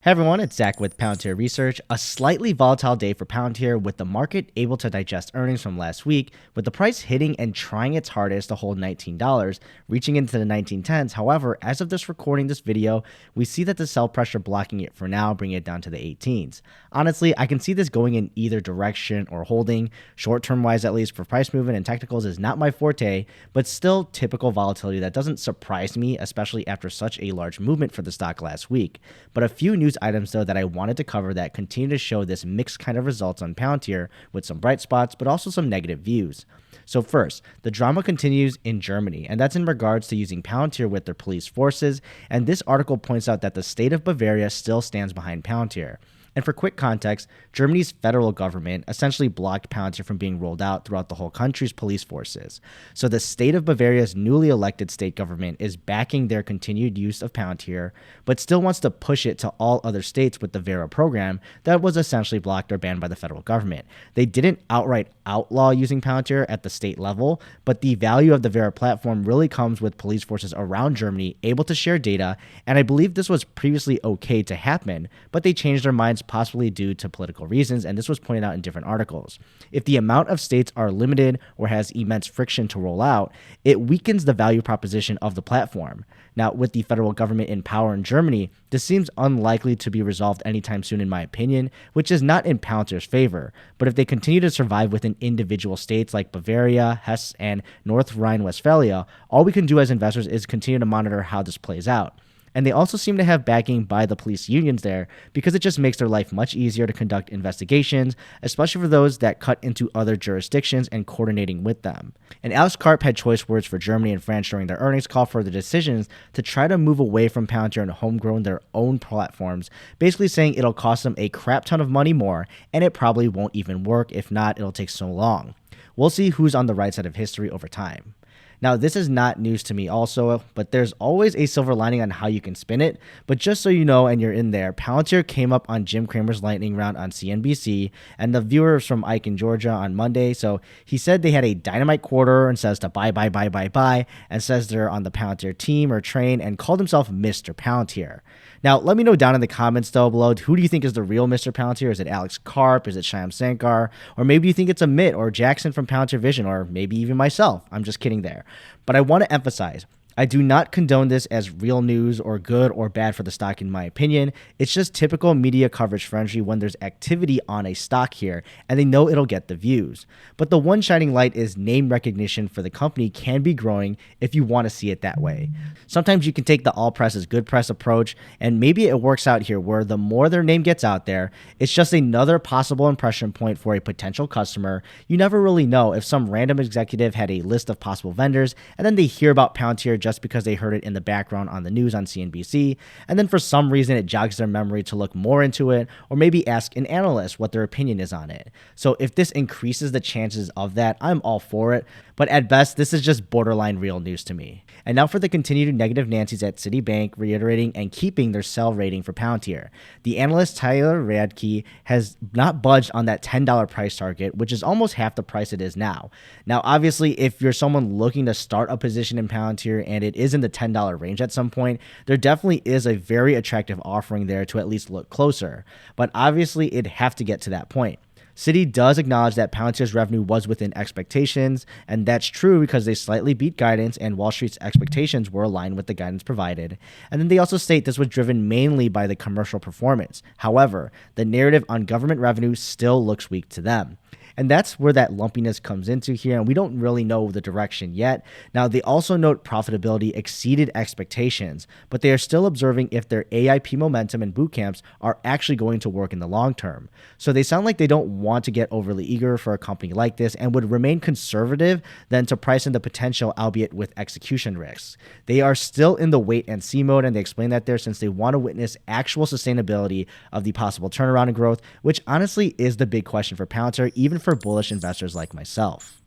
Hey everyone, it's Zach with Palantir Research. A slightly volatile day for Palantir with the market able to digest earnings from last week, with the price hitting and trying its hardest to hold $19, reaching into the 1910s. However, as of this recording this video, we see that the sell pressure blocking it for now, bringing it down to the 18s. Honestly, I can see this going in either direction or holding. Short-term wise, at least for price movement and technicals is not my forte, but still typical volatility that doesn't surprise me, especially after such a large movement for the stock last week. But a few news items though that I wanted to cover that continue to show this mixed kind of results on Palantir with some bright spots but also some negative views. So first, the drama continues in Germany, and that's in regards to using Palantir with their police forces, and this article points out that the state of Bavaria still stands behind Palantir. And for quick context, Germany's federal government essentially blocked Palantir from being rolled out throughout the whole country's police forces. So the state of Bavaria's newly elected state government is backing their continued use of Palantir, but still wants to push it to all other states with the Vera program that was essentially blocked or banned by the federal government. They didn't outright outlaw using Palantir at the state level, but the value of the Vera platform really comes with police forces around Germany able to share data, and I believe this was previously okay to happen, but they changed their minds possibly due to political reasons, and this was pointed out in different articles. If the amount of states are limited or has immense friction to roll out, it weakens the value proposition of the platform. Now, with the federal government in power in Germany, this seems unlikely to be resolved anytime soon in my opinion, which is not in Palantir's favor. But if they continue to survive within individual states like Bavaria, Hesse, and North Rhine-Westphalia, all we can do as investors is continue to monitor how this plays out. And they also seem to have backing by the police unions there because it just makes their life much easier to conduct investigations, especially for those that cut into other jurisdictions and coordinating with them. And Alex Karp had choice words for Germany and France during their earnings call for the decisions to try to move away from Palantir and homegrown their own platforms, basically saying it'll cost them a crap ton of money more and it probably won't even work. If not, it'll take so long. We'll see who's on the right side of history over time. Now, this is not news to me also, but there's always a silver lining on how you can spin it. But just so you know and you're in there, Palantir came up on Jim Cramer's lightning round on CNBC, and the viewers from Ike in Georgia on Monday. So he said they had a dynamite quarter and says to buy, and says they're on the Palantir team or train and called himself Mr. Palantir. Now, let me know down in the comments though below, who do you think is the real Mr. Palantir? Is it Alex Karp? Is it Shyam Sankar? Or maybe you think it's Amit or Jackson from Palantir Vision, or maybe even myself. I'm just kidding there. But I want to emphasize, I do not condone this as real news or good or bad for the stock in my opinion. It's just typical media coverage frenzy when there's activity on a stock here and they know it'll get the views. But the one shining light is name recognition for the company can be growing if you want to see it that way. Sometimes you can take the all press is good press approach, and maybe it works out here where the more their name gets out there, it's just another possible impression point for a potential customer. You never really know if some random executive had a list of possible vendors and then they hear about Palantir just because they heard it in the background on the news on CNBC, and then for some reason it jogs their memory to look more into it, or maybe ask an analyst what their opinion is on it. So if this increases the chances of that, I'm all for it, but at best, this is just borderline real news to me. And now for the continued negative Nancy's at Citibank, reiterating and keeping their sell rating for Palantir. The analyst Tyler Radke has not budged on that $10 price target, which is almost half the price it is now. Now, obviously, if you're someone looking to start a position in Palantir and it is in the $10 range at some point, there definitely is a very attractive offering there to at least look closer. But obviously, it'd have to get to that point. Citi does acknowledge that Palantir's revenue was within expectations, and that's true because they slightly beat guidance and Wall Street's expectations were aligned with the guidance provided. And then they also state this was driven mainly by the commercial performance. However, the narrative on government revenue still looks weak to them. And that's where that lumpiness comes into here, and we don't really know the direction yet. Now, they also note profitability exceeded expectations, but they are still observing if their AIP momentum and boot camps are actually going to work in the long term. So they sound like they don't want to get overly eager for a company like this and would remain conservative than to price in the potential, albeit with execution risks. They are still in the wait and see mode, and they explain that there since they want to witness actual sustainability of the possible turnaround and growth, which honestly is the big question for Palantir, even for bullish investors like myself.